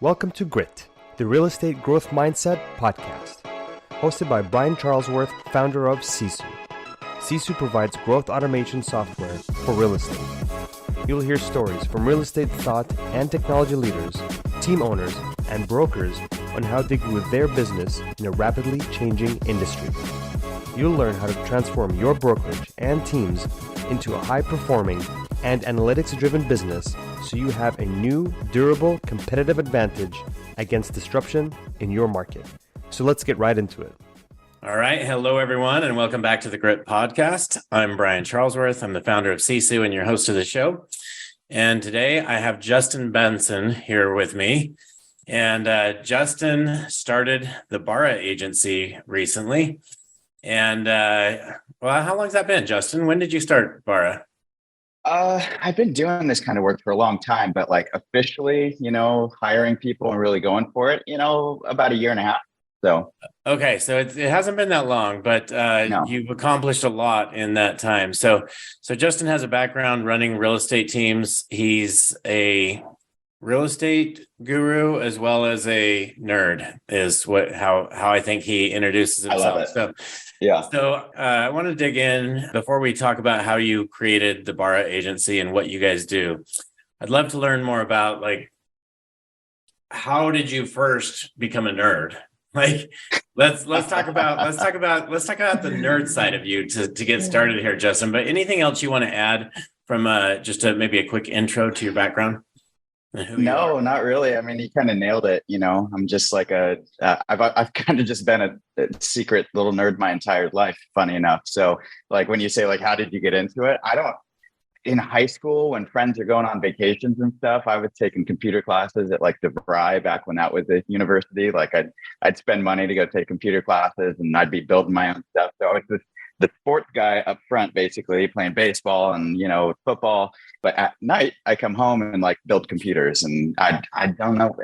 Welcome to Grit, the Real Estate Growth Mindset podcast, hosted by Brian Charlesworth, founder of Sisu. Sisu provides growth automation software for real estate. You'll hear stories from real estate thought and technology leaders, team owners, and brokers on how they grew their business in a rapidly changing industry. You'll learn how to transform your brokerage and teams into a high-performing and analytics-driven business so you have a new, durable, competitive advantage against disruption in your market. So let's get right into it. All right. Hello, everyone, and welcome back to the Grit Podcast. I'm Brian Charlesworth. I'm the founder of Sisu and your host of the show. And today I have Justin Benson here with me. And Justin started the Bara Agency recently. And how long has that been, Justin? When did you start Bara? I've been doing this kind of work for a long time, but like officially, hiring people and really going for it, about a year and a half. So, okay. So it hasn't been that long, but No. You've accomplished a lot in that time. So Justin has a background running real estate teams. He's a real estate guru as well as a nerd is how I think he introduces himself. I love it. So, yeah. So I want to dig in before we talk about how you created the Bara Agency and what you guys do. I'd love to learn more about how did you first become a nerd? Let's talk about the nerd side of you to get started here, Justin. But anything else you want to add from maybe a quick intro to your background? No, not really. I mean, you kind of nailed it. I'm just like I've kind of just been a secret little nerd my entire life, funny enough. So when you say how did you get into it? In high school, when friends are going on vacations and stuff, I was taking computer classes at DeVry back when that was a university. I'd spend money to go take computer classes and I'd be building my own stuff. So I was the sports guy up front, basically playing baseball and, football. But at night I come home and build computers. And I don't know,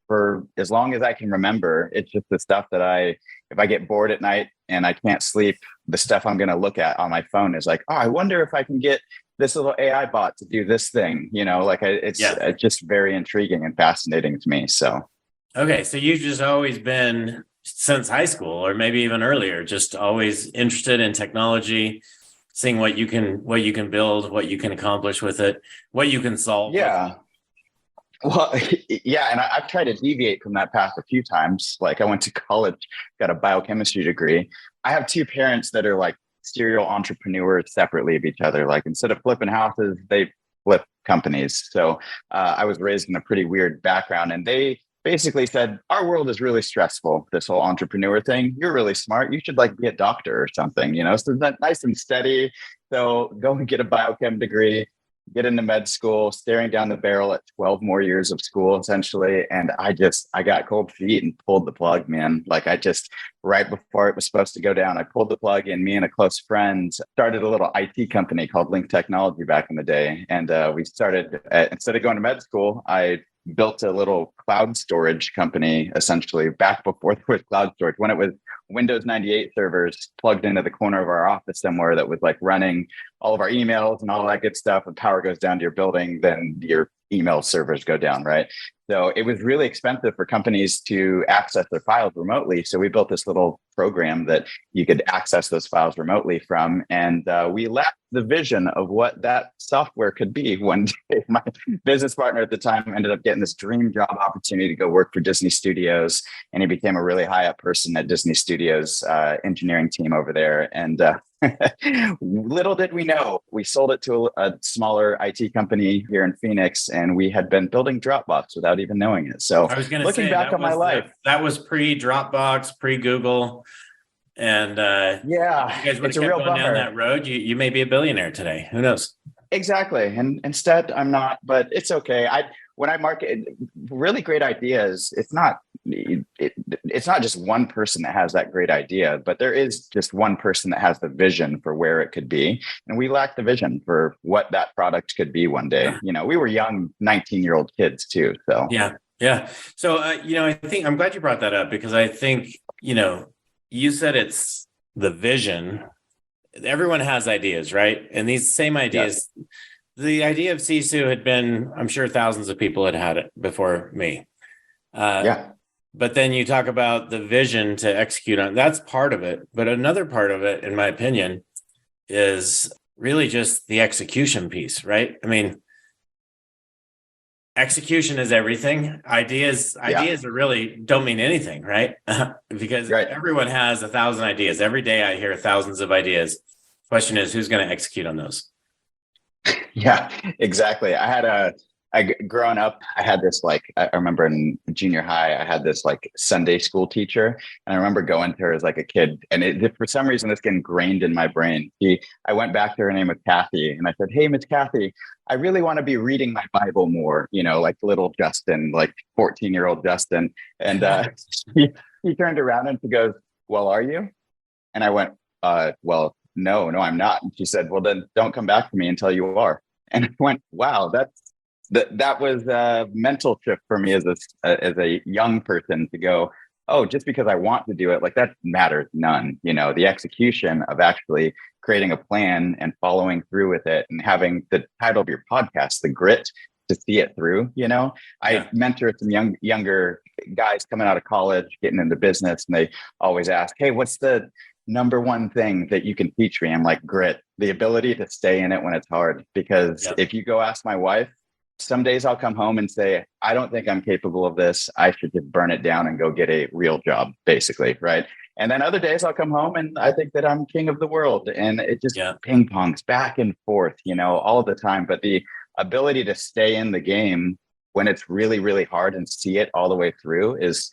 for as long as I can remember, it's just the stuff that if I get bored at night and I can't sleep, the stuff I'm going to look at on my phone is I wonder if I can get this little AI bot to do this thing, it's just very intriguing and fascinating to me. So, okay. So you've just always been, since high school or maybe even earlier, just always interested in technology, seeing what you can build, what you can accomplish with it, what you can solve. Yeah. Well, yeah. And I've tried to deviate from that path a few times. I went to college, got a biochemistry degree. I have two parents that are serial entrepreneurs separately of each other. Instead of flipping houses, they flip companies. So I was raised in a pretty weird background, and they basically said, our world is really stressful, this whole entrepreneur thing. You're really smart. You should be a doctor or something, so that's nice and steady. So go and get a biochem degree, get into med school, staring down the barrel at 12 more years of school, essentially. And I got cold feet and pulled the plug, man. Right before it was supposed to go down, I pulled the plug, and me and a close friend started a little IT company called Link Technology back in the day. And we started, instead of going to med school, I built a little cloud storage company, essentially, back before there was cloud storage, when it was Windows 98 servers plugged into the corner of our office somewhere that was running all of our emails and all that good stuff. And power goes down to your building, then your email servers go down, right? So it was really expensive for companies to access their files remotely. So we built this little program that you could access those files remotely from. And we lacked the vision of what that software could be. One day, my business partner at the time ended up getting this dream job opportunity to go work for Disney Studios. And he became a really high up person at Disney Studios engineering team over there. And little did we know, we sold it to a smaller IT company here in Phoenix, and we had been building Dropbox without even knowing it. So I was going to looking back on my life, that was pre-Dropbox, pre-Google. And yeah, you guys would it's have a kept real going down bummer. that road. You may be a billionaire today. Who knows? Exactly. And instead I'm not, but it's okay. When I market really great ideas, it's not just one person that has that great idea, but there is just one person that has the vision for where it could be. And we lack the vision for what that product could be one day. We were young 19-year-old kids too. So yeah. So, I think I'm glad you brought that up, because I think, you said it's the vision. Everyone has ideas, right? And these same ideas, the idea of Sisu had been, I'm sure thousands of people had it before me. Yeah. But then you talk about the vision to execute on. That's part of it. But another part of it, in my opinion, is really just the execution piece, right? I mean, execution is everything. Ideas are really don't mean anything, right? Because Right. everyone has 1,000 ideas. Every day I hear thousands of ideas. Question is, who's going to execute on those? Yeah, exactly. Growing up, I had this I remember in junior high, I had this Sunday school teacher, and I remember going to her as a kid, and for some reason this got ingrained in my brain. I went back to her name was Kathy, and I said, "Hey, Miss Kathy, I really want to be reading my Bible more, like little Justin, 14-year-old Justin." And he turned around and she goes, "Well, are you?" And I went, "Well, no, I'm not." And she said, "Well, then don't come back to me until you are." And I went, "Wow, that was a mental shift for me as a young person to go, oh, just because I want to do it, that matters none. The execution of actually creating a plan and following through with it, and having the title of your podcast, the grit to see it through. I mentor some younger guys coming out of college, getting into business, and they always ask, "Hey, what's the number one thing that you can teach me?" I'm like, grit, the ability to stay in it when it's hard. Because if you go ask my wife, some days I'll come home and say, "I don't think I'm capable of this. I should just burn it down and go get a real job," basically. Right. And then other days I'll come home and I think that I'm king of the world, and it just ping pongs back and forth, all the time. But the ability to stay in the game when it's really, really hard and see it all the way through is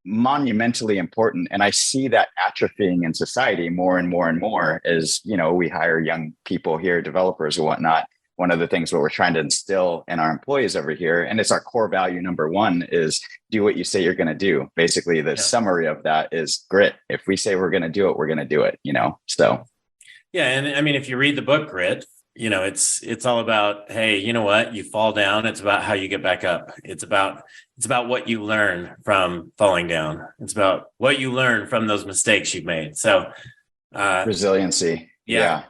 monumentally important. And I see that atrophying in society more and more and more as, we hire young people here, developers and whatnot. One of the things what we're trying to instill in our employees over here, and it's our core value number one, is do what you say you're going to do. Basically, the summary of that is grit. If we say we're going to do it, we're going to do it, so. Yeah. And I mean, if you read the book Grit, it's all about, hey, you know what, you fall down. It's about how you get back up. It's about what you learn from falling down. It's about what you learn from those mistakes you've made. So resiliency. Yeah,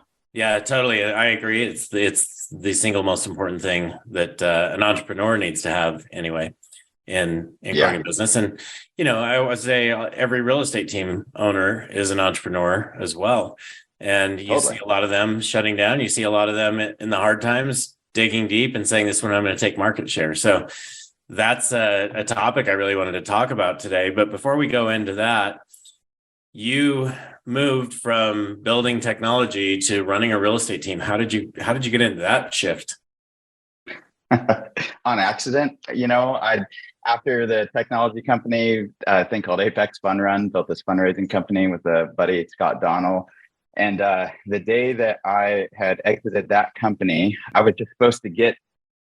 totally. I agree. It's the single most important thing that an entrepreneur needs to have anyway in growing a business. And, I would say every real estate team owner is an entrepreneur as well. And you see a lot of them shutting down. You see a lot of them in the hard times, digging deep and saying, "This one, I'm going to take market share." So that's a topic I really wanted to talk about today. But before we go into that, you moved from building technology to running a real estate team. How did you get into that shift? On accident. After the technology company, a thing called Apex Fund Run, built this fundraising company with a buddy, Scott Donnell. And the day that I had exited that company, I was just supposed to get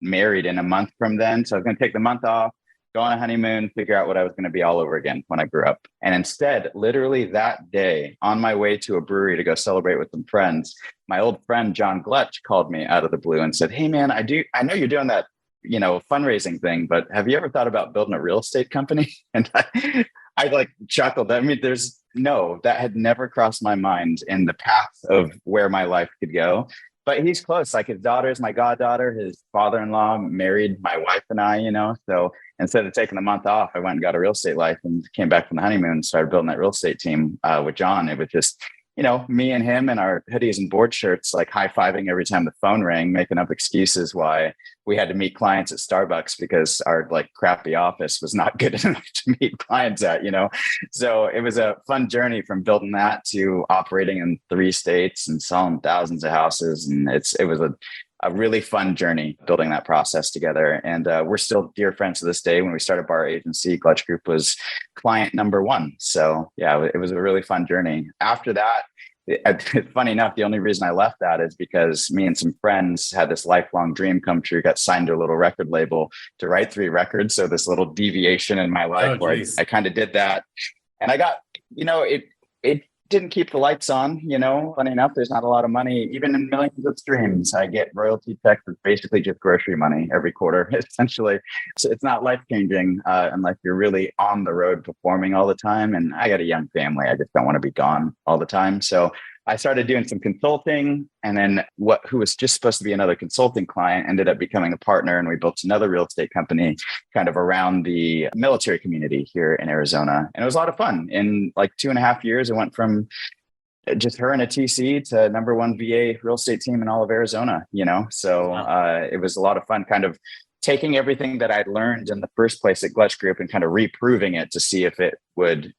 married in a month from then. So I was going to take the month off, go on a honeymoon, figure out what I was going to be all over again when I grew up. And instead, literally that day, on my way to a brewery to go celebrate with some friends, my old friend John Gletch called me out of the blue and said, "Hey man, I know you're doing that, fundraising thing, but have you ever thought about building a real estate company?" And I chuckled. I mean, that had never crossed my mind in the path of where my life could go. But he's close. His daughter is my goddaughter. His father-in-law married my wife and I, so instead of taking the month off, I went and got a real estate life and came back from the honeymoon and started building that real estate team with John. It was just, me and him and our hoodies and board shirts, high-fiving every time the phone rang, making up excuses why we had to meet clients at Starbucks because our crappy office was not good enough to meet clients at, So it was a fun journey from building that to operating in 3 states and selling thousands of houses. And it was a really fun journey building that process together. And we're still dear friends to this day. When we started Bara Agency, Gletch Group was client number 1. So yeah, it was a really fun journey. After that, funny enough, the only reason I left that is because me and some friends had this lifelong dream come true, got signed to a little record label to write 3 records. So this little deviation in my life where I kind of did that. And I got, it didn't keep the lights on, funny enough, there's not a lot of money, even in millions of streams. I get royalty checks with basically just grocery money every quarter, essentially. So it's not life-changing unless you're really on the road performing all the time. And I got a young family. I just don't want to be gone all the time. So I started doing some consulting, and then who was just supposed to be another consulting client ended up becoming a partner, and we built another real estate company kind of around the military community here in Arizona. And it was a lot of fun. In like 2.5 years, it went from just her and a TC to number one VA real estate team in all of Arizona, So it was a lot of fun kind of taking everything that I'd learned in the first place at Glutch Group and kind of reproving it to see if it would,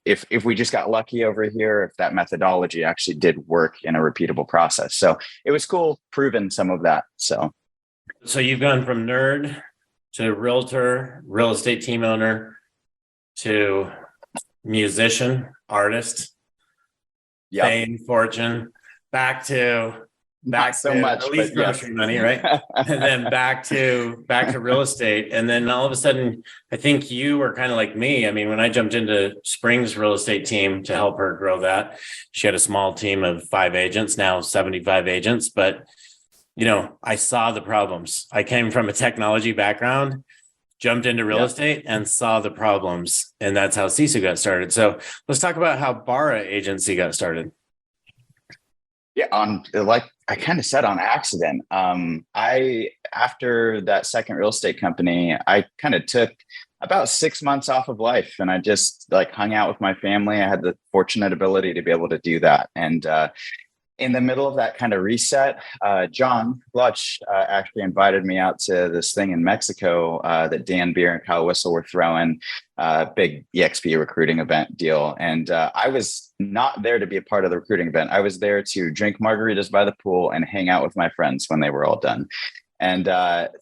if we just got lucky over here, if that methodology actually did work in a repeatable process. So it was cool proving some of that. So you've gone from nerd to realtor, real estate team owner, to musician, artist, fame, fortune, back to so much, at least grocery money, right? And then back to real estate. And then all of a sudden, I think you were kind of like me. I mean, when I jumped into Spring's real estate team to help her grow that, she had a small team of 5 agents, now 75 agents. But, I saw the problems. I came from a technology background, jumped into real estate and saw the problems. And that's how Sisu got started. So let's talk about how Bara Agency got started. Yeah, I kind of said on accident. After that second real estate company, I kind of took about 6 months off of life, and I just hung out with my family. I had the fortunate ability to be able to do that. And in the middle of that kind of reset, John Glutch actually invited me out to this thing in Mexico that Dan Beer and Kyle Whistle were throwing, big EXP recruiting event deal. And I was not there to be a part of the recruiting event. I was there to drink margaritas by the pool and hang out with my friends when they were all done. And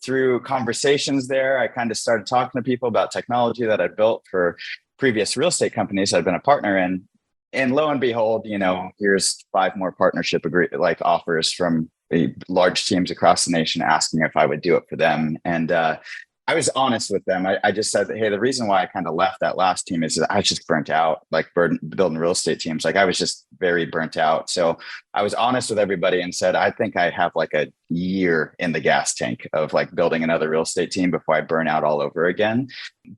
through conversations there, I kind of started talking to people about technology that I built for previous real estate companies I'd been a partner in. And lo and behold, here's 5 more partnership offers from large teams across the nation asking if I would do it for them. And I was honest with them. I just said that, hey, the reason why I kind of left that last team is that I was just burnt out, building real estate teams. I was just very burnt out. So I was honest with everybody and said, I think I have a year in the gas tank of building another real estate team before I burn out all over again.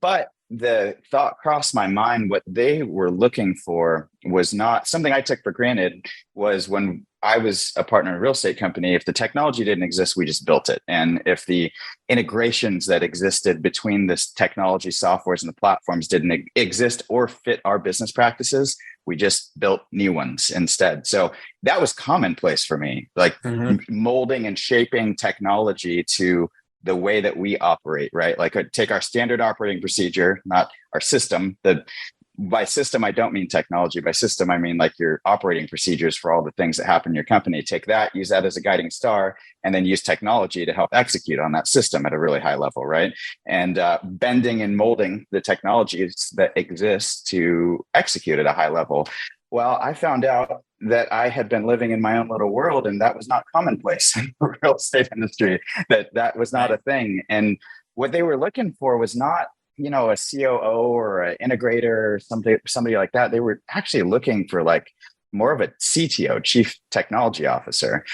But the thought crossed my mind, what they were looking for was not something I took for granted. Was when I was a partner in a real estate company, if the technology didn't exist, we just built it. And if the integrations that existed between this technology softwares and the platforms didn't exist or fit our business practices, we just built new ones instead. So that was commonplace for me, molding and shaping technology to the way that we operate, right? Take our standard operating procedure, not our system. By system, I don't mean technology. By system, I mean your operating procedures for all the things that happen in your company. Take that, use that as a guiding star, and then use technology to help execute on that system at a really high level, right? And bending and molding the technologies that exist to execute at a high level. Well, I found out that I had been living in my own little world, and that was not commonplace in the real estate industry, that was not a thing. And what they were looking for was not, a COO or an integrator or somebody like that. They were actually looking for more of a CTO, chief technology officer.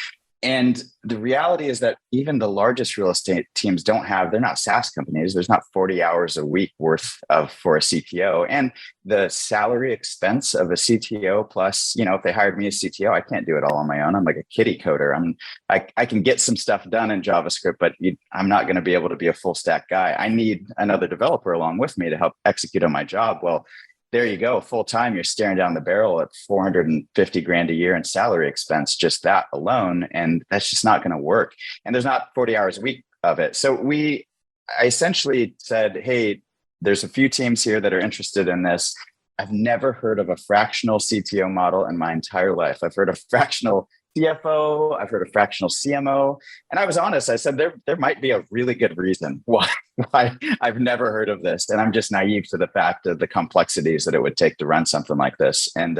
And the reality is that even the largest real estate teams they're not SaaS companies. There's not 40 hours a week worth for a CTO. And the salary expense of a CTO plus, if they hired me as CTO, I can't do it all on my own. I'm like a kiddie coder. I can get some stuff done in JavaScript, but I'm not going to be able to be a full stack guy. I need another developer along with me to help execute on my job. Well, there you go. Full time, you're staring down the barrel at $450,000 a year in salary expense, just that alone. And that's just not going to work. And there's not 40 hours a week of it. So I essentially said, hey, there's a few teams here that are interested in this. I've never heard of a fractional CTO model in my entire life. I've heard of fractional CFO. I've heard of fractional CMO. And I was honest. I said, there might be a really good reason why I've never heard of this. And I'm just naive to the fact of the complexities that it would take to run something like this. And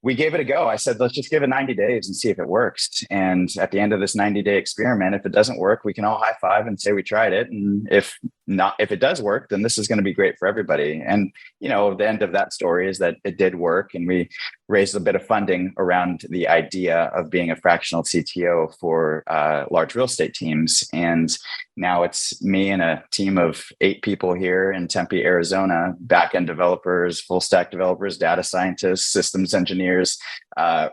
we gave it a go. I said, let's just give it 90 days and see if it works. And at the end of this 90-day experiment, if it doesn't work, we can all high five and say we tried it. And if it does work, then this is going to be great for everybody. And, the end of that story is that it did work. And we raised a bit of funding around the idea of being a fractional CTO for large real estate teams. And now it's me and a team of 8 people here in Tempe, Arizona, backend developers, full stack developers, data scientists, systems engineers, engineers,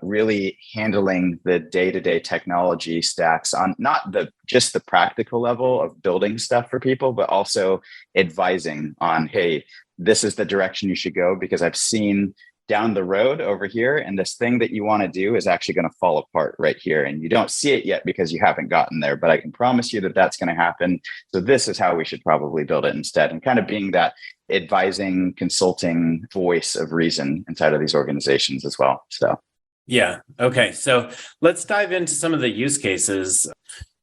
really handling the day-to-day technology stacks on not just the practical level of building stuff for people, but also advising on, hey, this is the direction you should go because I've seen down the road over here, and this thing that you want to do is actually going to fall apart right here. And you don't see it yet because you haven't gotten there, but I can promise you that that's going to happen. So this is how we should probably build it instead. And kind of being that advising, consulting voice of reason inside of these organizations as well. So, yeah. Okay. So let's dive into some of the use cases.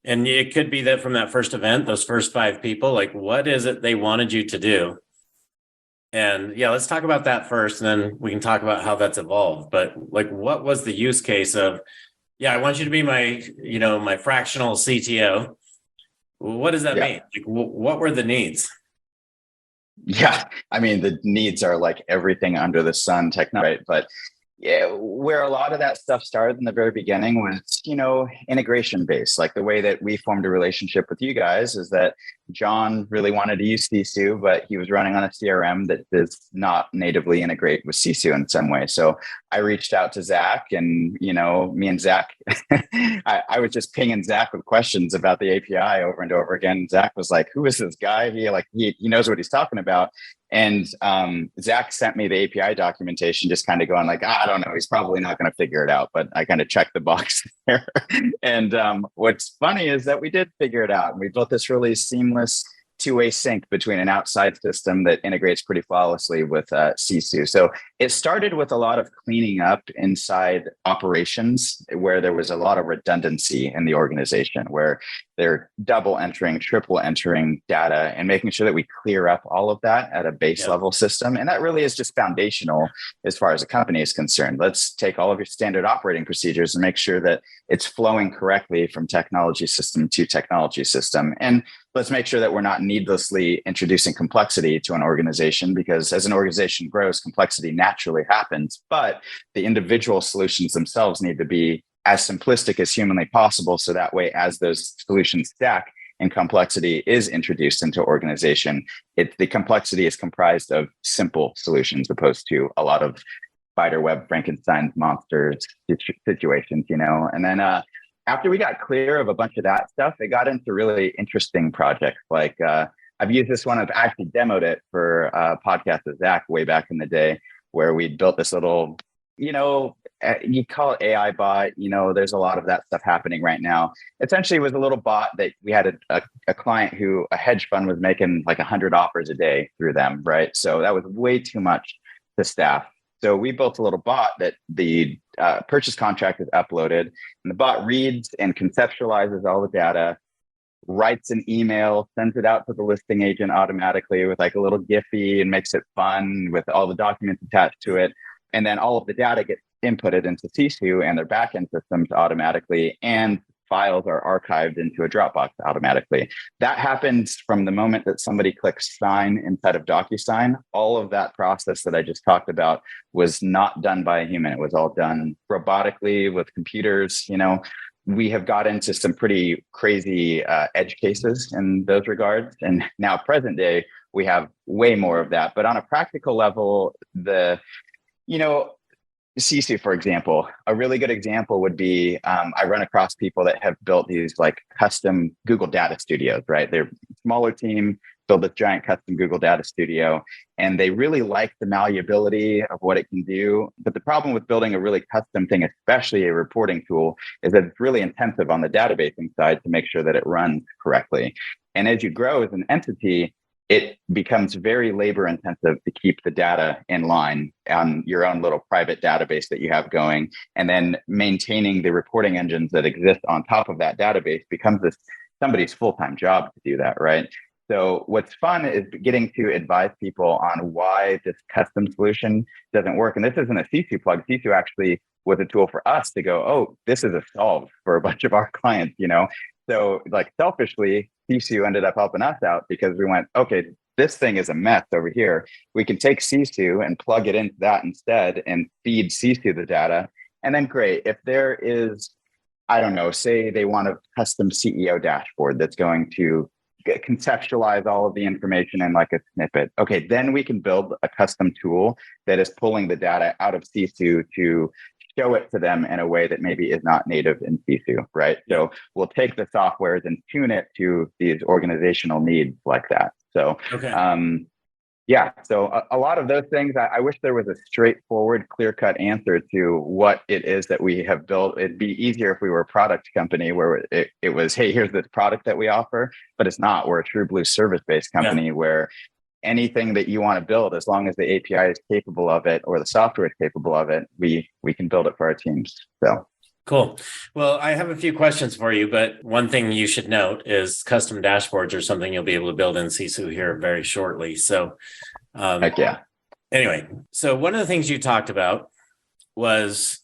And it could be that from that first event, those first 5 people, like what is it they wanted you to do? And yeah, let's talk about that first, and then we can talk about how that's evolved. But like, what was the use case of, I want you to be my fractional CTO. What does that mean? Like, what were the needs? Yeah, I mean, the needs are like everything under the sun, right? But yeah, where a lot of that stuff started in the very beginning was, integration based. Like the way that we formed a relationship with you guys is that John really wanted to use Sisu, but he was running on a CRM that does not natively integrate with Sisu in some way. So I reached out to Zach, and me and Zach, I was just pinging Zach with questions about the API over and over again. Zach was like, "Who is this guy? He knows what he's talking about." And Zach sent me the API documentation, just kind of going like, I don't know, he's probably not going to figure it out, but I kind of checked the box there. And what's funny is that we did figure it out. And we built this really seamless two-way sync between an outside system that integrates pretty flawlessly with Sisu. So it started with a lot of cleaning up inside operations where there was a lot of redundancy in the organization, where they're double entering, triple entering data, and making sure that we clear up all of that at a base level system. And that really is just foundational as far as a company is concerned. Let's take all of your standard operating procedures and make sure that it's flowing correctly from technology system to technology system. And let's make sure that we're not needlessly introducing complexity to an organization, because as an organization grows, complexity naturally happens, but the individual solutions themselves need to be as simplistic as humanly possible. So that way, as those solutions stack and complexity is introduced into organization, the complexity is comprised of simple solutions opposed to a lot of spiderweb Frankenstein's monsters situations, And then after we got clear of a bunch of that stuff, it got into really interesting projects. Like I've used this one, I've actually demoed it for a podcast with Zach way back in the day, where we built this little, you call it AI bot, there's a lot of that stuff happening right now. Essentially, it was a little bot that we had a client who, a hedge fund, was making like 100 offers a day through them, right? So that was way too much to staff. So we built a little bot that the purchase contract is uploaded, and the bot reads and conceptualizes all the data, writes an email, sends it out to the listing agent automatically with like a little Giphy, and makes it fun with all the documents attached to it. And then all of the data gets inputted into Sisu and their backend systems automatically, and files are archived into a Dropbox automatically. That happens from the moment that somebody clicks sign inside of DocuSign. All of that process that I just talked about was not done by a human. It was all done robotically with computers. We have got into some pretty crazy edge cases in those regards. And now present day, we have way more of that. But on a practical level, Sisu, for example, a really good example would be, I run across people that have built these like custom Google Data Studios, right? They're a smaller team, build a giant custom Google Data Studio, and they really like the malleability of what it can do. But the problem with building a really custom thing, especially a reporting tool, is that it's really intensive on the databasing side to make sure that it runs correctly. And as you grow as an entity, it becomes very labor intensive to keep the data in line on your own little private database that you have going. And then maintaining the reporting engines that exist on top of that database becomes somebody's full-time job to do that, right? So what's fun is getting to advise people on why this custom solution doesn't work. And this isn't a Sisu plug. Sisu actually was a tool for us to go, oh, this is a solve for a bunch of our clients, So like selfishly, Sisu ended up helping us out because we went, okay, this thing is a mess over here. We can take Sisu and plug it into that instead and feed Sisu the data. And then great, if there is, I don't know, say they want a custom CEO dashboard that's going to conceptualize all of the information in like a snippet. Okay, then we can build a custom tool that is pulling the data out of Sisu to show it to them in a way that maybe is not native in Sisu, right? So we'll take the softwares and tune it to these organizational needs like that. So, so a lot of those things, I wish there was a straightforward, clear-cut answer to what it is that we have built. It'd be easier if we were a product company where it was, hey, here's this product that we offer, but it's not. We're a true blue service-based company where anything that you want to build, as long as the API is capable of it or the software is capable of it, we can build it for our teams. So cool. Well, I have a few questions for you, but one thing you should note is custom dashboards are something you'll be able to build in Sisu here very shortly. So anyway, so one of the things you talked about was,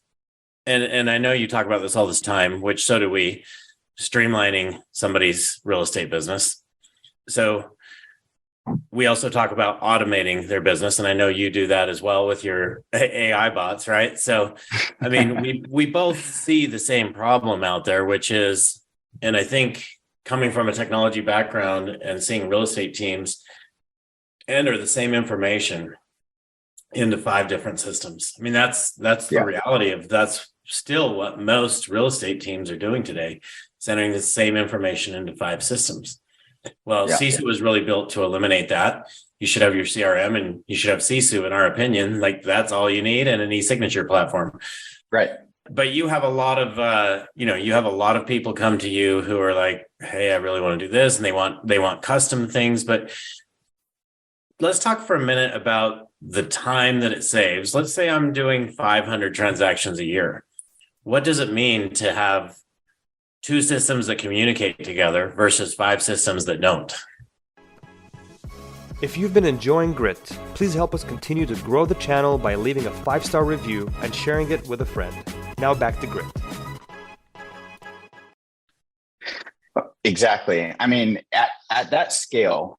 and I know you talk about this all this time, which so do we, streamlining somebody's real estate business. So we also talk about automating their business, and I know you do that as well with your AI bots, right? So, I mean, we both see the same problem out there, which is, and I think coming from a technology background and seeing real estate teams enter the same information into 5 different systems. I mean, that's the reality of that's still what most real estate teams are doing today, is entering the same information into 5 systems. Well, Sisu was really built to eliminate that. You should have your CRM and you should have Sisu, in our opinion. Like, that's all you need, and an e-signature platform. Right. But you have a lot of, you have a lot of people come to you who are like, hey, I really want to do this. And they want custom things. But let's talk for a minute about the time that it saves. Let's say I'm doing 500 transactions a year. What does it mean to have 2 systems that communicate together versus 5 systems that don't? If you've been enjoying Grit, please help us continue to grow the channel by leaving a 5-star review and sharing it with a friend. Now back to Grit. Exactly. I mean, at that scale,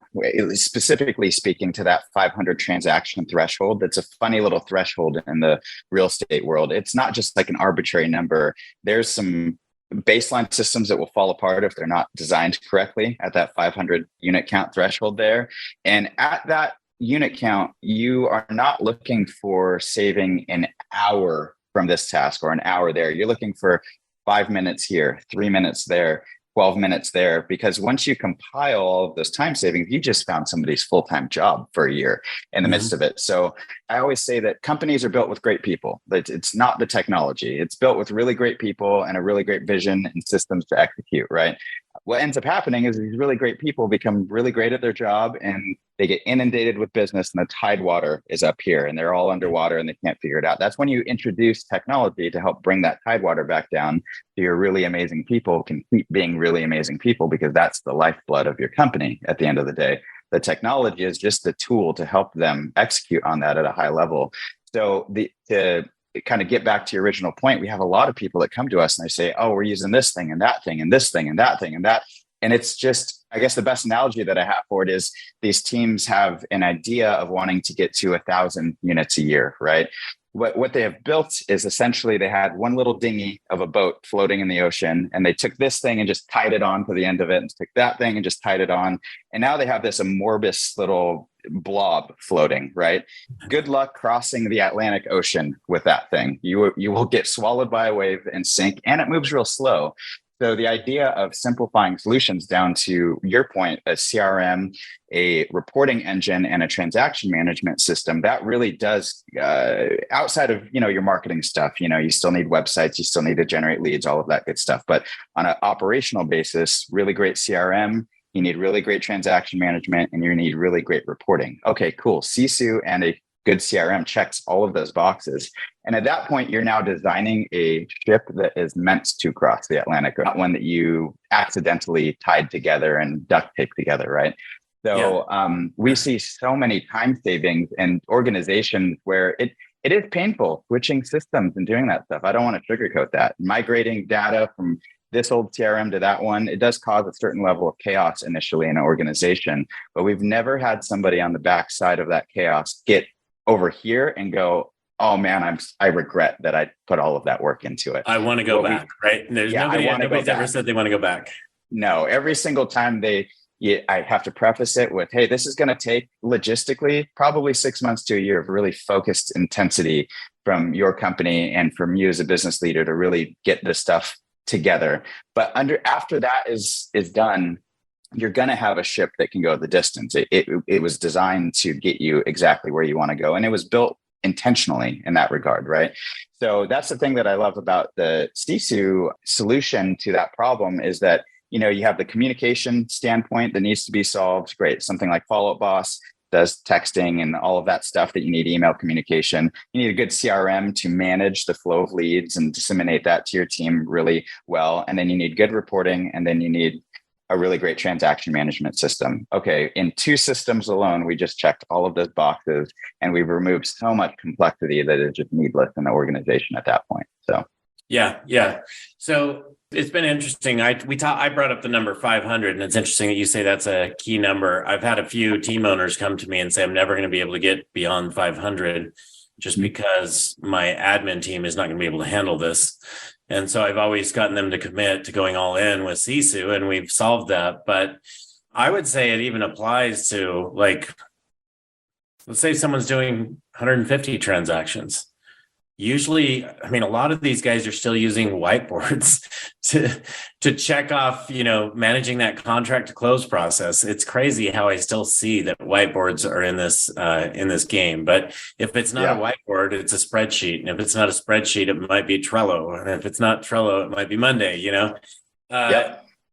specifically speaking to that 500 transaction threshold, that's a funny little threshold in the real estate world. It's not just like an arbitrary number. There's some baseline systems that will fall apart if they're not designed correctly at that 500 unit count threshold there. And at that unit count, you are not looking for saving an hour from this task or an hour there. You're looking for 5 minutes here, 3 minutes there, 12 minutes there, because once you compile all of those time savings, you just found somebody's full-time job for a year in the midst of it. So I always say that companies are built with great people. It's not the technology. It's built with really great people and a really great vision and systems to execute, right? What ends up happening is these really great people become really great at their job and they get inundated with business, and the tidewater is up here and they're all underwater and they can't figure it out. That's when you introduce technology to help bring that tidewater back down, so your really amazing people can keep being really amazing people, because that's the lifeblood of your company at the end of the day. The technology is just the tool to help them execute on that at a high level. So to kind of get back to your original point, we have a lot of people that come to us and they say, oh, we're using this thing and that thing and this thing and that thing and that. And it's just, I guess the best analogy that I have for it is these teams have an idea of wanting to get to 1,000 units a year, right? What they have built is essentially they had one little dinghy of a boat floating in the ocean, and they took this thing and just tied it on to the end of it, and took that thing and just tied it on. And now they have this amorphous little blob floating, right? Good luck crossing the Atlantic Ocean with that thing. You will get swallowed by a wave and sink, and it moves real slow. So the idea of simplifying solutions down to your point, a CRM, a reporting engine, and a transaction management system, that really does, outside of, your marketing stuff, you still need websites, you still need to generate leads, all of that good stuff. But on an operational basis, really great CRM, you need really great transaction management, and you need really great reporting. Okay, cool. Sisu and a good CRM checks all of those boxes. And at that point, you're now designing a ship that is meant to cross the Atlantic, not one that you accidentally tied together and duct taped together, right? So we see so many time savings in organizations where it is painful switching systems and doing that stuff. I don't want to sugarcoat that. Migrating data from this old CRM to that one, it does cause a certain level of chaos initially in an organization, but we've never had somebody on the backside of that chaos get over here and go, oh man, I regret that I put all of that work into it. I want to go back, right? There's nobody's ever said they want to go back. No, every single time they I have to preface it with, hey, this is going to take logistically probably 6 months to a year of really focused intensity from your company and from you as a business leader to really get this stuff together. But after that is done, you're going to have a ship that can go the distance. It was designed to get you exactly where you want to go. And it was built intentionally in that regard, right? So that's the thing that I love about the Sisu solution to that problem is that, you have the communication standpoint that needs to be solved. Great. Something like Follow Up Boss does texting and all of that stuff that you need, email communication. You need a good CRM to manage the flow of leads and disseminate that to your team really well. And then you need good reporting. And then you need a really great transaction management system. Okay, in 2 systems alone, we just checked all of those boxes and we've removed so much complexity that is just needless in the organization at that point. So yeah. So it's been interesting. I brought up the number 500, and it's interesting that you say that's a key number. I've had a few team owners come to me and say, I'm never going to be able to get beyond 500 just because my admin team is not going to be able to handle this. And so I've always gotten them to commit to going all in with Sisu, and we've solved that. But I would say it even applies to, like, let's say someone's doing 150 transactions. Usually, I mean, a lot of these guys are still using whiteboards to check off, managing that contract to close process. It's crazy how I still see that whiteboards are in this game. But if it's not a whiteboard, it's a spreadsheet. And if it's not a spreadsheet, it might be Trello. And if it's not Trello, it might be Monday,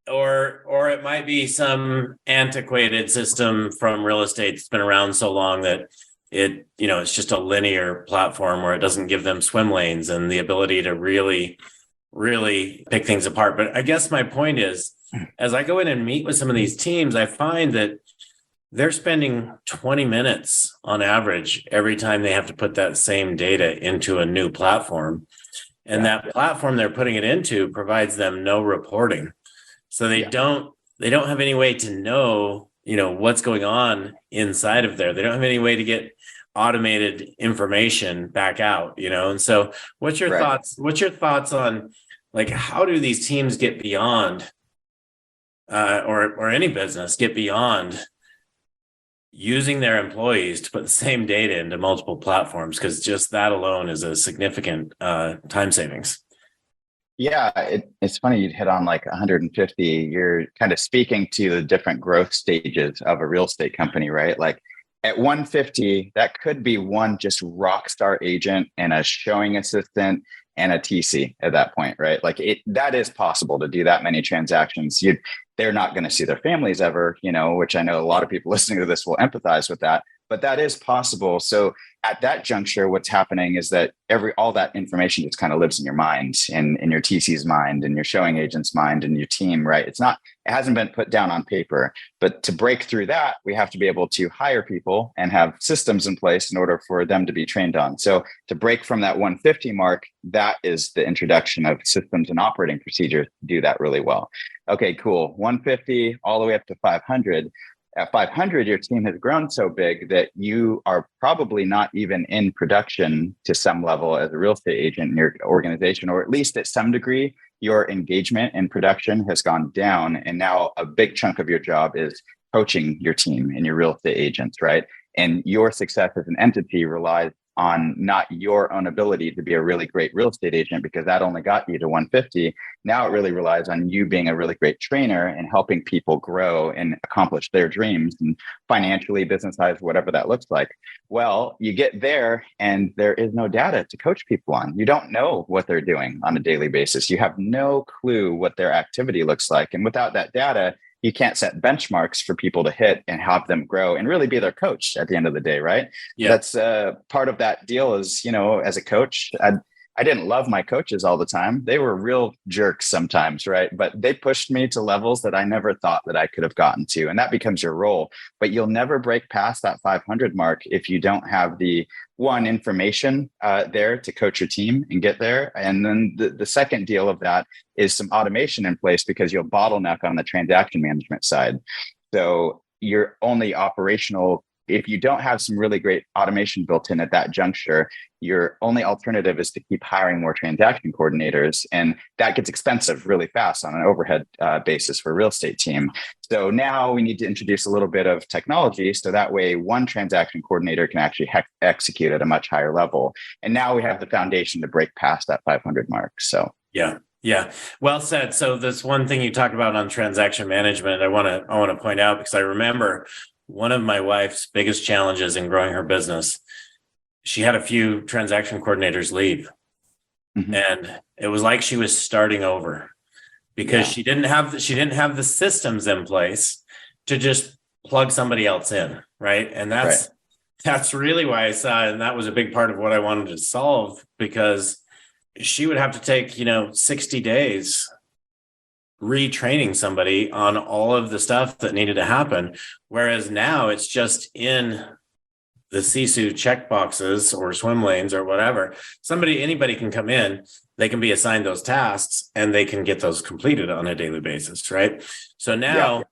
or it might be some antiquated system from real estate that's been around so long that it's just a linear platform where it doesn't give them swim lanes and the ability to really, really pick things apart. But I guess my point is, as I go in and meet with some of these teams, I find that they're spending 20 minutes on average every time they have to put that same data into a new platform. And that platform they're putting it into provides them no reporting. So they don't have any way to know, what's going on inside of there. They don't have any way to get automated information back out, And so what's your thoughts? What's your thoughts on, like, how do these teams get beyond or any business get beyond using their employees to put the same data into multiple platforms? Because just that alone is a significant time savings. Yeah, it's funny you'd hit on like 150. You're kind of speaking to the different growth stages of a real estate company, right? Like at 150, that could be one just rock star agent and a showing assistant and a TC at that point, right? Like that is possible to do that many transactions. They're not going to see their families ever, which I know a lot of people listening to this will empathize with that, but that is possible. So at that juncture, what's happening is that all that information just kind of lives in your mind and in your TC's mind and your showing agent's mind and your team, right? It hasn't been put down on paper, but to break through that, we have to be able to hire people and have systems in place in order for them to be trained on. So to break from that 150 mark, that is the introduction of systems and operating procedures to do that really well. Okay, cool. 150 all the way up to 500. At 500, your team has grown so big that you are probably not even in production to some level as a real estate agent in your organization, or at least at some degree, your engagement in production has gone down. And now a big chunk of your job is coaching your team and your real estate agents, right? And your success as an entity relies on not your own ability to be a really great real estate agent, because that only got you to 150. Now it really relies on you being a really great trainer and helping people grow and accomplish their dreams, and financially, business-wise, whatever that looks like. Well, you get there and there is no data to coach people on. You don't know what they're doing on a daily basis. You have no clue what their activity looks like. And without that data, you can't set benchmarks for people to hit and have them grow and really be their coach at the end of the day, right? Yeah. That's part of that deal is, as a coach, I didn't love my coaches all the time. They were real jerks sometimes, right? But they pushed me to levels that I never thought that I could have gotten to. And that becomes your role. But you'll never break past that 500 mark if you don't have the information there to coach your team and get there. And then the second deal of that is some automation in place, because you'll bottleneck on the transaction management side. So your only operational if you don't have some really great automation built in at that juncture, your only alternative is to keep hiring more transaction coordinators. And that gets expensive really fast on an overhead basis for a real estate team. So now we need to introduce a little bit of technology so that way one transaction coordinator can actually execute at a much higher level. And now we have the foundation to break past that 500 mark. So yeah. Yeah. Well said. So this one thing you talked about on transaction management, I want to point out, because I remember one of my wife's biggest challenges in growing her business, she had a few transaction coordinators leave. Mm-hmm. And it was like she was starting over because she didn't have the systems in place to just plug somebody else in. Right. And that's really why I saw, and that was a big part of what I wanted to solve, because she would have to take, 60 days retraining somebody on all of the stuff that needed to happen. Whereas now it's just in the Sisu checkboxes or swim lanes or whatever. Anybody can come in, they can be assigned those tasks and they can get those completed on a daily basis. Right. So now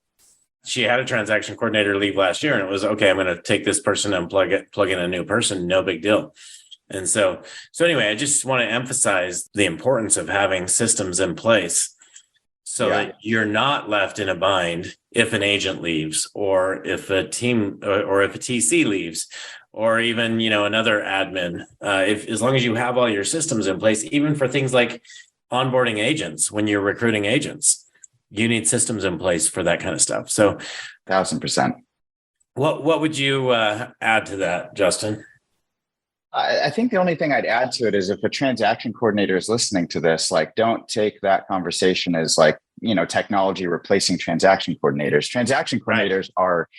she had a transaction coordinator leave last year and it was, okay, I'm going to take this person and plug in a new person. No big deal. And so anyway, I just want to emphasize the importance of having systems in place so that you're not left in a bind if an agent leaves, or if a team, or if a TC leaves, or even, another admin. As long as you have all your systems in place, even for things like onboarding agents, when you're recruiting agents, you need systems in place for that kind of stuff. So 1,000%. What would you add to that, Justin? I think the only thing I'd add to it is if a transaction coordinator is listening to this, don't take that conversation as technology replacing transaction coordinators. Transaction coordinators are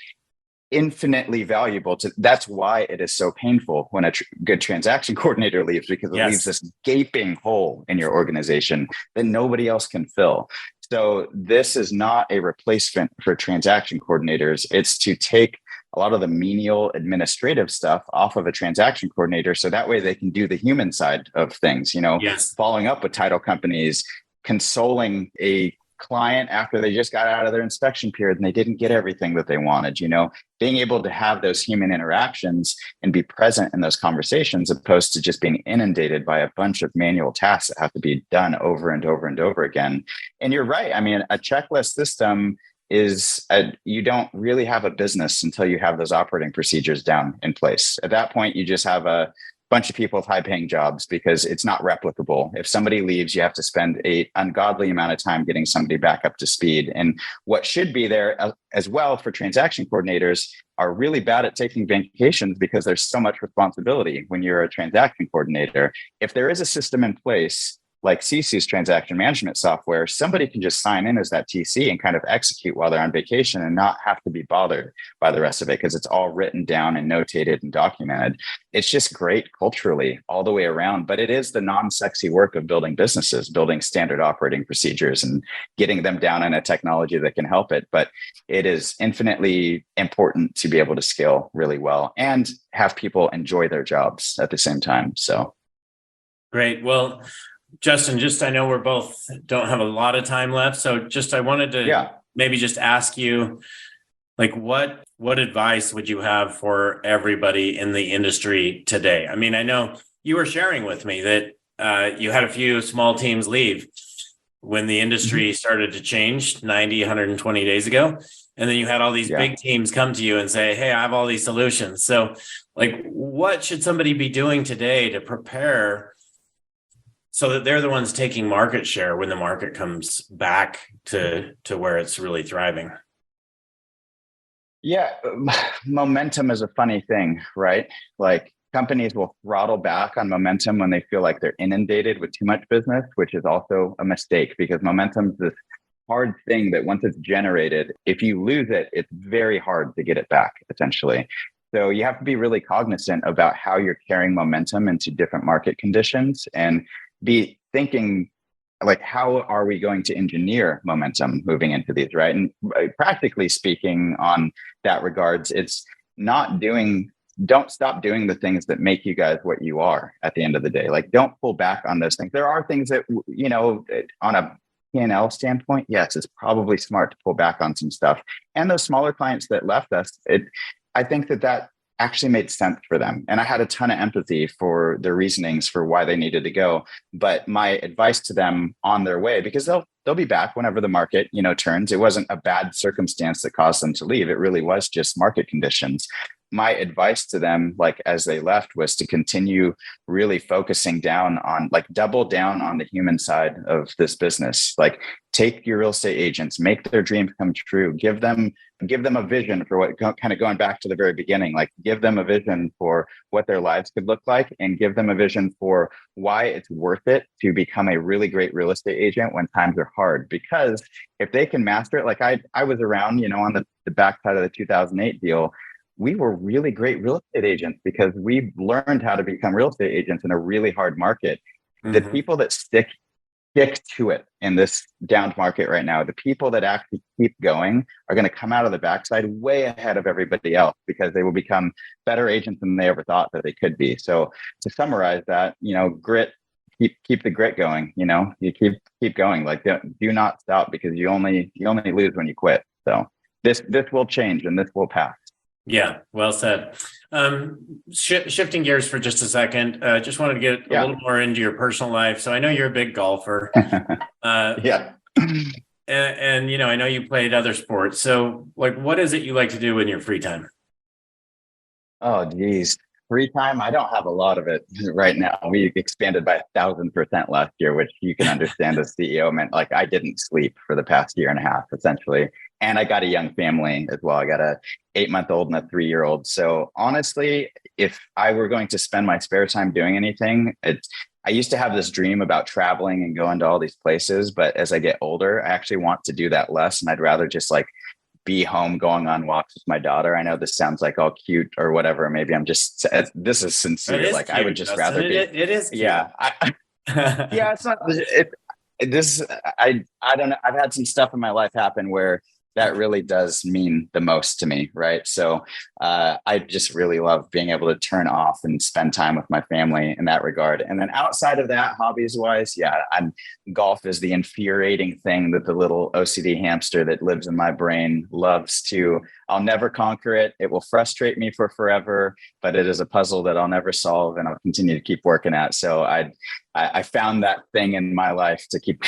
infinitely valuable that's why it is so painful when a good transaction coordinator leaves, because it leaves this gaping hole in your organization that nobody else can fill. So this is not a replacement for transaction coordinators. It's to take a lot of the menial administrative stuff off of a transaction coordinator. So that way they can do the human side of things, following up with title companies, consoling a client after they just got out of their inspection period and they didn't get everything that they wanted, being able to have those human interactions and be present in those conversations, opposed to just being inundated by a bunch of manual tasks that have to be done over and over and over again. And you're right. I mean, a checklist system you don't really have a business until you have those operating procedures down in place. At that point, you just have a bunch of people with high paying jobs because it's not replicable. If somebody leaves, you have to spend an ungodly amount of time getting somebody back up to speed. And what should be there as well for transaction coordinators are really bad at taking vacations because there's so much responsibility when you're a transaction coordinator. If there is a system in place like Sisu's transaction management software, somebody can just sign in as that TC and kind of execute while they're on vacation and not have to be bothered by the rest of it because it's all written down and notated and documented. It's just great culturally all the way around, but it is the non-sexy work of building businesses, building standard operating procedures and getting them down in a technology that can help it. But it is infinitely important to be able to scale really well and have people enjoy their jobs at the same time. So great. Well, Justin, I know we're both don't have a lot of time left. So I wanted to maybe just ask you, what advice would you have for everybody in the industry today? I mean, I know you were sharing with me that you had a few small teams leave when the industry started to change 90, 120 days ago. And then you had all these big teams come to you and say, hey, I have all these solutions. So what should somebody be doing today to prepare so that they're the ones taking market share when the market comes back to where it's really thriving? Yeah, momentum is a funny thing, right? Companies will throttle back on momentum when they feel like they're inundated with too much business, which is also a mistake because momentum is this hard thing that once it's generated, if you lose it, it's very hard to get it back, essentially. So you have to be really cognizant about how you're carrying momentum into different market conditions and be thinking how are we going to engineer momentum moving into these, right? And practically speaking on that regards, it's don't stop doing the things that make you guys what you are at the end of the day. Don't pull back on those things. There are things that, on a P&L standpoint, yes, it's probably smart to pull back on some stuff. And those smaller clients that left us, I think that actually made sense for them. And I had a ton of empathy for their reasonings for why they needed to go. But my advice to them on their way, because they'll be back whenever the market, turns. It wasn't a bad circumstance that caused them to leave. It really was just market conditions. My advice to them, like as they left, was to continue really focusing down on, like, double down on the human side of this business. Like, take your real estate agents, make their dreams come true, give them a vision for what, kind of going back to the very beginning, like give them a vision for what their lives could look like, and give them a vision for why it's worth it to become a really great real estate agent when times are hard. Because if they can master it, like I was around, on the backside of the 2008 deal, we were really great real estate agents because we learned how to become real estate agents in a really hard market. The people that stick to it in this down market right now, the people that actually keep going are going to come out of the backside way ahead of everybody else, because they will become better agents than they ever thought that they could be. So to summarize that, grit, keep the grit going. You keep going. Like, do not stop, because you only lose when you quit. So this will change and this will pass. Yeah, well said. Shifting gears for just a second, just wanted to get a little more into your personal life. So I know you're a big golfer. Yeah. And I know you played other sports. So, like, what is it you like to do in your free time? Oh, geez. Free time, I don't have a lot of it right now. We expanded by 1,000% last year, which you can understand as CEO meant, like, I didn't sleep for the past year and a half, essentially. And I got a young family as well. I got a 8-month-old and a 3-year-old. So honestly, if I were going to spend my spare time doing anything, I used to have this dream about traveling and going to all these places. But as I get older, I actually want to do that less. And I'd rather just, like, be home going on walks with my daughter. I know this sounds like all cute or whatever. Maybe I'm just, this is sincere. Is like, cute, I would just Justin. rather be. It is cute. Yeah. Yeah, it's not, I don't know. I've had some stuff in my life happen where that really does mean the most to me. Right. So I just really love being able to turn off and spend time with my family in that regard. And then outside of that, hobbies wise, golf is the infuriating thing that the little OCD hamster that lives in my brain loves to. I'll never conquer it. It will frustrate me for forever, but it is a puzzle that I'll never solve, and I'll continue to keep working at. So I found that thing in my life to keep,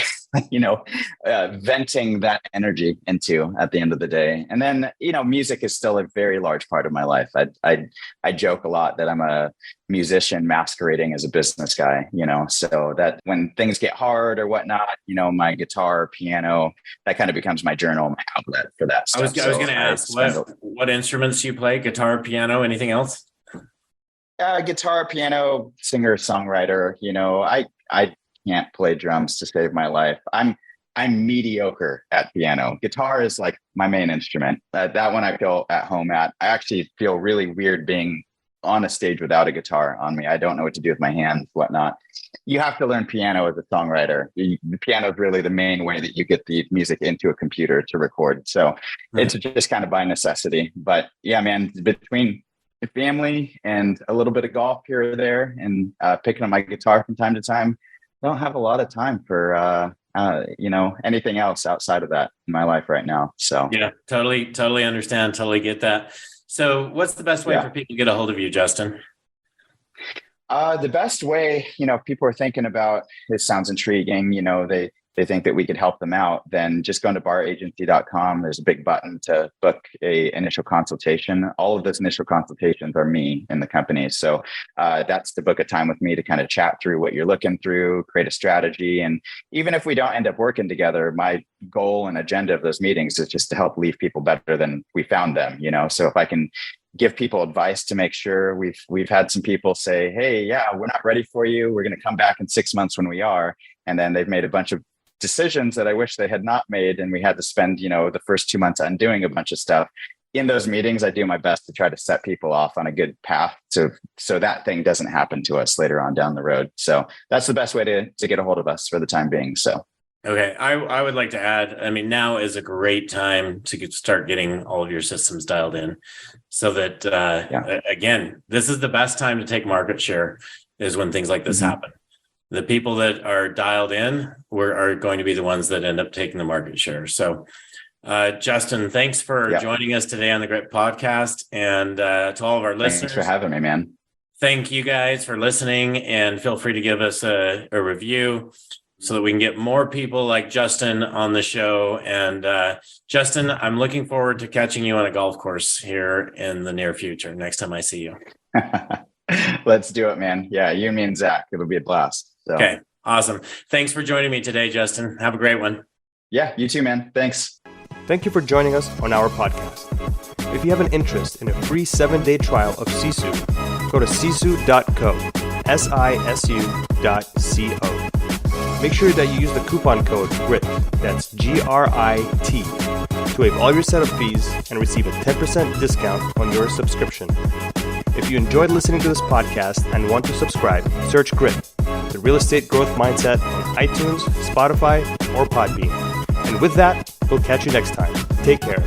venting that energy into at the end of the day. And then, music is still a very large part of my life. I joke a lot that I'm a musician masquerading as a business guy, so that when things get hard or whatnot, my guitar, piano, that kind of becomes my journal, my outlet for that stuff. I was going to ask, what instruments do you play? Guitar, piano, anything else? Guitar, piano, singer, songwriter. I can't play drums to save my life. I'm mediocre at piano. Guitar is like my main instrument. That one I feel at home at. I actually feel really weird being on a stage without a guitar on me. I don't know what to do with my hands, whatnot. You have to learn piano as a songwriter. The piano is really the main way that you get the music into a computer to record. So it's just kind of by necessity. But yeah, man, between family and a little bit of golf here or there, and picking up my guitar from time to time, I don't have a lot of time for anything else outside of that in my life right now. So yeah, totally understand, totally get that. So what's the best way for people to get a hold of you, Justin? The best way, people are thinking about, this sounds intriguing, they think that we could help them out, then just go to baragency.com. There's a big button to book a initial consultation. All of those initial consultations are me in the company. So that's to book a time with me to kind of chat through what you're looking through, create a strategy. And even if we don't end up working together, my goal and agenda of those meetings is just to help leave people better than we found them, So if I can give people advice to make sure, we've had some people say, hey, yeah, we're not ready for you. We're going to come back in 6 months when we are. And then they've made a bunch of decisions that I wish they had not made. And we had to spend, the first 2 months undoing a bunch of stuff. In those meetings, I do my best to try to set people off on a good path so that thing doesn't happen to us later on down the road. So that's the best way to get a hold of us for the time being. So. Okay. I would like to add, now is a great time to start getting all of your systems dialed in so that, again, this is the best time to take market share is when things like this happen. The people that are dialed in are going to be the ones that end up taking the market share. So Justin, thanks for joining us today on the Grit Podcast, and to all of our listeners. Thanks for having me, man. Thank you guys for listening, and feel free to give us a review so that we can get more people like Justin on the show. And Justin, I'm looking forward to catching you on a golf course here in the near future, next time I see you. Let's do it, man. Yeah, you, me, and Zach. It'll be a blast. So. Okay, awesome. Thanks for joining me today, Justin. Have a great one. Yeah, you too, man. Thanks. Thank you for joining us on our podcast. If you have an interest in a free 7-day trial of Sisu, go to sisu.co, sisu.co. Make sure that you use the coupon code GRIT, that's GRIT, to waive all your setup fees and receive a 10% discount on your subscription. If you enjoyed listening to this podcast and want to subscribe, search GRIT, the Real Estate Growth Mindset, on iTunes, Spotify, or Podbean. And with that, we'll catch you next time. Take care.